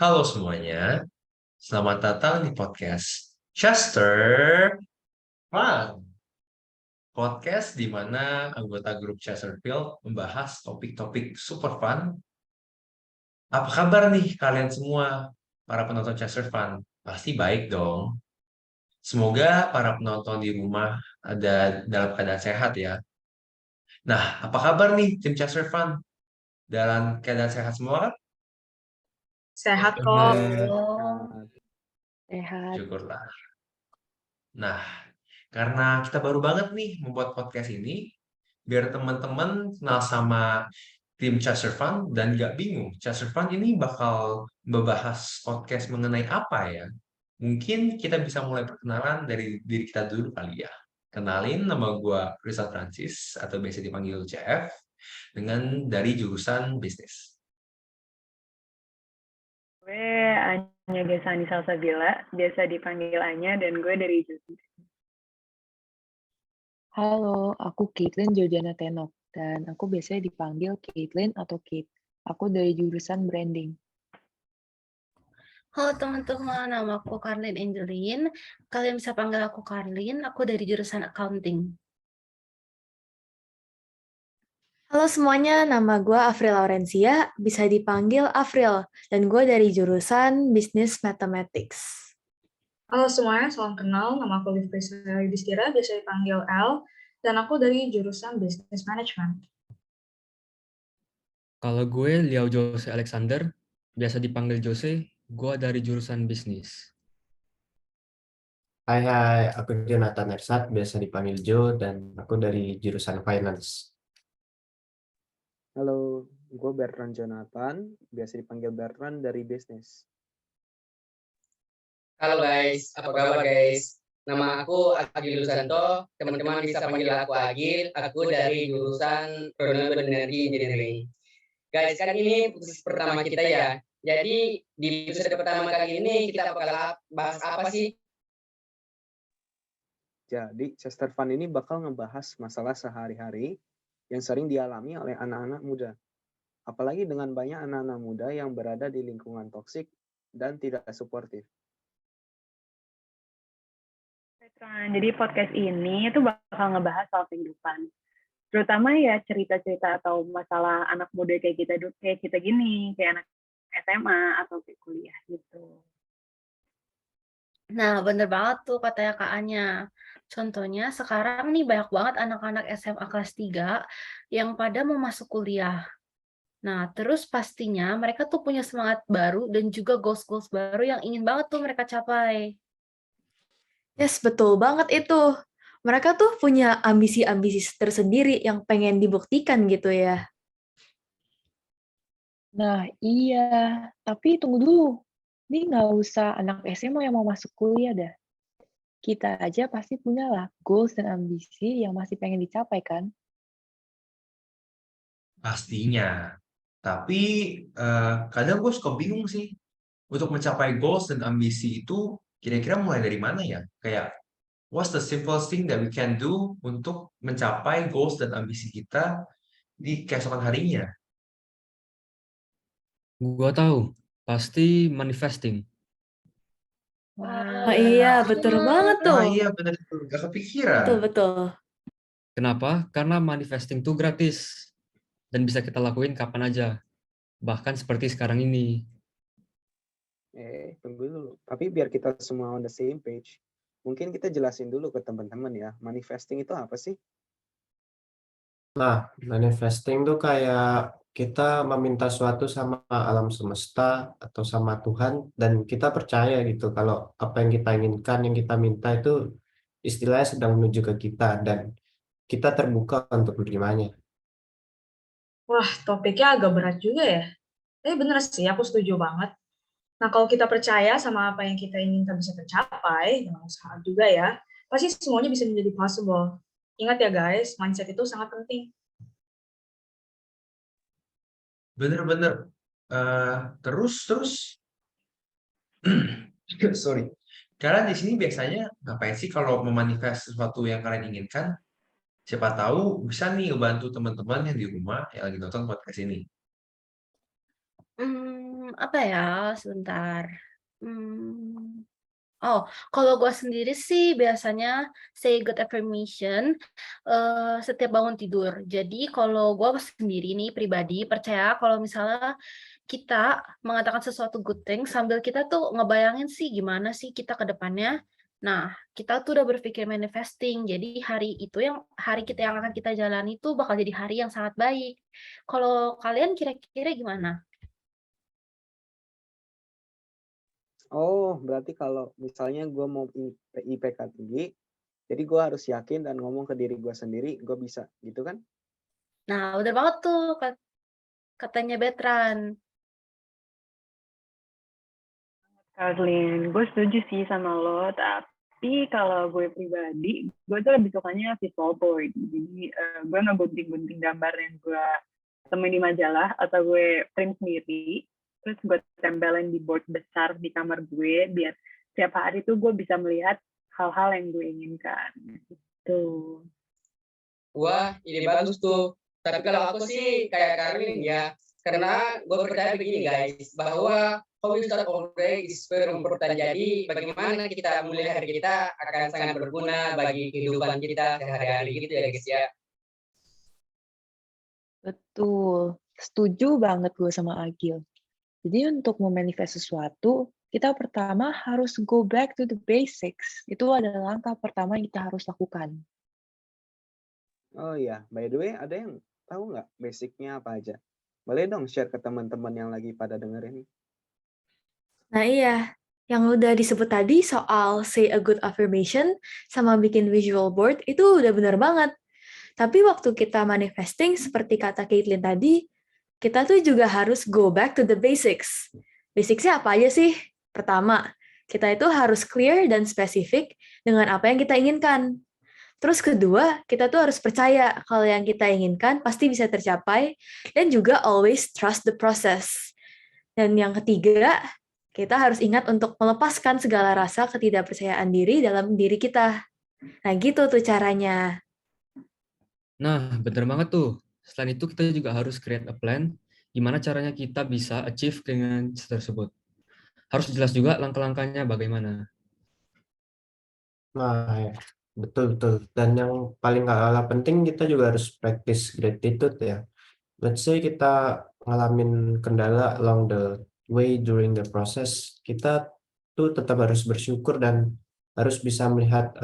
Halo semuanya, selamat datang di podcast Chester Fun. Podcast di mana anggota grup Chesterfield membahas topik-topik super fun. Apa kabar nih kalian semua, para penonton Chester Fun? Pasti baik dong. Semoga para penonton di rumah ada dalam keadaan sehat ya. Nah, apa kabar nih tim Chester Fun? Dalam keadaan sehat semua kan? Sehat kok. Sehat. Sehat. Syukurlah. Nah, karena kita baru banget nih membuat podcast ini, biar teman-teman kenal sama tim Chaser Fun dan nggak bingung, Chaser Fun ini bakal membahas podcast mengenai apa ya? Mungkin kita bisa mulai perkenalan dari diri kita dulu kali ya. Kenalin, nama gue Rizal Francis, atau biasa dipanggil CF, dengan dari jurusan bisnis. Gue Anya Gesani Salsabila, biasa dipanggil Anya, dan gue dari jurusan. Halo, aku Caitlin Georgiana Tenok, dan aku biasanya dipanggil Caitlin atau Kate. Aku dari jurusan branding. Halo teman-teman, nama aku Karlin Angelin. Kalian bisa panggil aku Karlin, aku dari jurusan accounting. Halo semuanya, nama gue Afril Laurencia, bisa dipanggil Afril, dan gue dari jurusan Business Mathematics. Halo semuanya, salam kenal. Nama aku Livia Yudhistira, biasa dipanggil L, dan aku dari jurusan Business Management. Kalau gue Liao Jose Alexander, biasa dipanggil Jose, gue dari jurusan bisnis. Hai, aku Jonathan Ersat, biasa dipanggil Joe, dan aku dari jurusan Finance. Halo, gue Bertrand Jonathan, biasa dipanggil Bertrand dari bisnis. Halo guys, apa kabar guys? Nama aku Agil Lusanto, teman-teman bisa panggil aku Agil, aku dari jurusan Renewable Energy Engineering. Guys, kan ini episode pertama kita ya, jadi di episode pertama kali ini kita bakal bahas apa sih? Jadi, Chester Fun ini bakal ngebahas masalah sehari-hari yang sering dialami oleh anak-anak muda. Apalagi dengan banyak anak-anak muda yang berada di lingkungan toksik dan tidak suportif. Jadi podcast ini itu bakal ngebahas soal kehidupan. Terutama ya cerita-cerita atau masalah anak muda kayak kita gini, kayak anak SMA atau kayak kuliah gitu. Nah, bener banget tuh katanya Kak Anya. Contohnya sekarang nih banyak banget anak-anak SMA kelas 3 yang pada mau masuk kuliah. Nah, terus pastinya mereka tuh punya semangat baru dan juga goals-goals baru yang ingin banget tuh mereka capai. Yes, betul banget itu. Mereka tuh punya ambisi-ambisi tersendiri yang pengen dibuktikan gitu ya. Nah, iya. Tapi tunggu dulu. Ini nggak usah anak SMA yang mau masuk kuliah dah. Kita aja pasti punya lah goals dan ambisi yang masih pengen dicapai kan? Pastinya. Tapi kadang gue suka bingung sih. Untuk mencapai goals dan ambisi itu kira-kira mulai dari mana ya? Kayak what's the simplest thing that we can do untuk mencapai goals dan ambisi kita di keesokan harinya? Gue tahu, pasti manifesting. Oh iya, betul banget tuh. Ah iya benar tuh, gak kepikiran. Betul. Kenapa? Karena manifesting itu gratis dan bisa kita lakuin kapan aja. Bahkan seperti sekarang ini. Tunggu dulu. Tapi biar kita semua on the same page, mungkin kita jelasin dulu ke teman-teman ya, manifesting itu apa sih? Nah, manifesting tuh kayak kita meminta suatu sama alam semesta atau sama Tuhan, dan kita percaya gitu kalau apa yang kita inginkan, yang kita minta itu istilahnya sedang menuju ke kita, dan kita terbuka untuk menerimanya. Wah, topiknya agak berat juga ya. Tapi bener sih, aku setuju banget. Nah, kalau kita percaya sama apa yang kita inginkan bisa tercapai, dengan usaha juga ya, pasti semuanya bisa menjadi possible. Ingat ya guys, mindset itu sangat penting. Bener-bener. Terus sorry. Kalian di sini biasanya ngapain sih kalau memanifest sesuatu yang kalian inginkan? Siapa tahu bisa nih ngebantu teman-teman yang di rumah yang lagi nonton podcast ini. Apa ya? Sebentar. Hmm, Oh, kalau gue sendiri sih biasanya say good affirmation setiap bangun tidur. Jadi kalau gue sendiri nih pribadi percaya kalau misalnya kita mengatakan sesuatu good thing sambil kita tuh ngebayangin sih gimana sih kita ke depannya. Nah, kita tuh udah berpikir manifesting. Jadi hari kita yang akan kita jalani tuh bakal jadi hari yang sangat baik. Kalau kalian kira-kira gimana? Oh, berarti kalau misalnya gue mau IPK tinggi, jadi gue harus yakin dan ngomong ke diri gue sendiri, gue bisa, gitu kan? Nah, udah banget tuh katanya Betran. Karlin, gue setuju sih sama lo, tapi kalau gue pribadi, gue tuh lebih sukanya visual board. Jadi gue ngegunting-gunting gambar yang gue temuin di majalah, atau gue print sendiri, terus gue tempelin di board besar di kamar gue, biar setiap hari tuh gue bisa melihat hal-hal yang gue inginkan. Gitu. Wah, ide bagus tuh. Tapi kalau aku sih kayak Karlin ya, karena gue percaya begini guys, bahwa how we start our day is very important. Jadi bagaimana kita mulai hari kita akan sangat berguna bagi kehidupan kita sehari-hari gitu ya guys ya. Betul, setuju banget gue sama Agil. Jadi untuk memanifest sesuatu, kita pertama harus go back to the basics. Itu adalah langkah pertama yang kita harus lakukan. Oh iya, by the way, ada yang tahu nggak basicnya apa aja? Boleh dong share ke teman-teman yang lagi pada dengerin. Nah iya, yang udah disebut tadi soal say a good affirmation sama bikin visual board itu udah bener banget. Tapi waktu kita manifesting, seperti kata Caitlin tadi, kita tuh juga harus go back to the basics. Basicsnya apa aja sih? Pertama, kita itu harus clear dan spesifik dengan apa yang kita inginkan. Terus kedua, kita tuh harus percaya kalau yang kita inginkan pasti bisa tercapai dan juga always trust the process. Dan yang ketiga, kita harus ingat untuk melepaskan segala rasa ketidakpercayaan diri dalam diri kita. Nah gitu tuh caranya. Nah, bener banget tuh. Selain itu, kita juga harus create a plan gimana caranya kita bisa achieve dengan tersebut. Harus jelas juga langkah-langkahnya bagaimana. Nah, ya, betul-betul. Dan yang paling gak kalah penting, kita juga harus practice gratitude ya. Let's say kita ngalamin kendala along the way during the process, kita tuh tetap harus bersyukur dan harus bisa melihat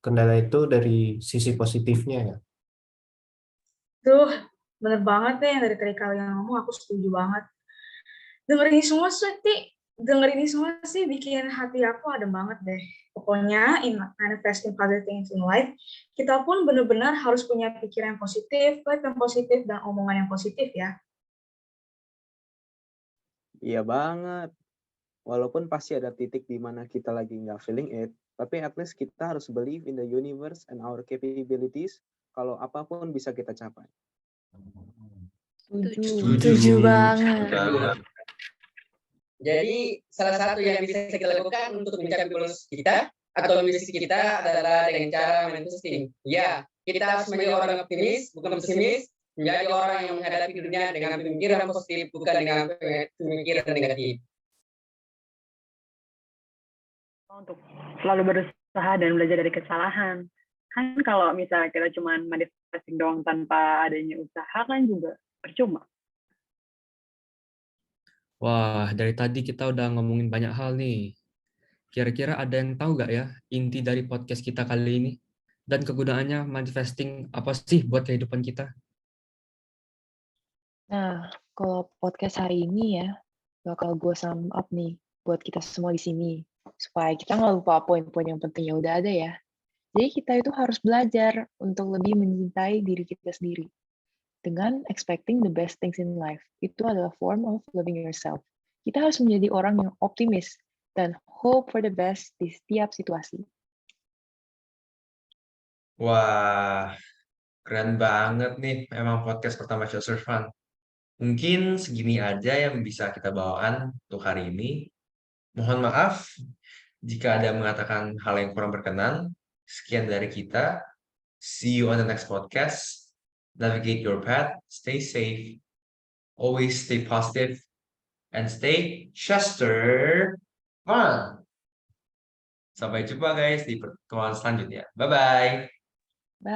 kendala itu dari sisi positifnya ya. Tuh, bener banget deh yang dari tadi kalian ngomong, aku setuju banget. Denger ini semua sih bikin hati aku adem banget deh. Pokoknya in manifesting positive things in life, kita pun benar-benar harus punya pikiran yang positif, life yang positif, dan omongan yang positif ya. Iya banget. Walaupun pasti ada titik di mana kita lagi nggak feeling it, tapi at least kita harus believe in the universe and our capabilities kalau apapun bisa kita capai. Setuju banget. Jadi salah satu yang bisa kita lakukan untuk mencapai goals kita atau misi kita adalah dengan cara manifesting. Ya, kita harus menjadi orang optimis, bukan pesimis. Menjadi orang yang menghadapi dunia dengan pemikiran positif, bukan dengan pemikiran negatif. Untuk selalu berusaha dan belajar dari kesalahan. Kan kalau misalnya kita cuma manifesting doang tanpa adanya usaha kan juga percuma. Wah, dari tadi kita udah ngomongin banyak hal nih. Kira-kira ada yang tahu nggak ya inti dari podcast kita kali ini? Dan kegunaannya manifesting apa sih buat kehidupan kita? Nah, kalau podcast hari ini ya, bakal gue sum up nih buat kita semua di sini. Supaya kita nggak lupa poin-poin yang penting yang udah ada ya. Jadi kita itu harus belajar untuk lebih mencintai diri kita sendiri. Dengan expecting the best things in life. Itu adalah form of loving yourself. Kita harus menjadi orang yang optimis dan hope for the best di setiap situasi. Wah, keren banget nih. Emang podcast pertama Chester Fun. Mungkin segini aja yang bisa kita bawakan untuk hari ini. Mohon maaf jika ada mengatakan hal yang kurang berkenan. Sekian dari kita. See you on the next podcast. Navigate your path. Stay safe. Always stay positive. and stay Chester fun. Sampai jumpa guys di pertemuan selanjutnya. Bye-bye. Bye.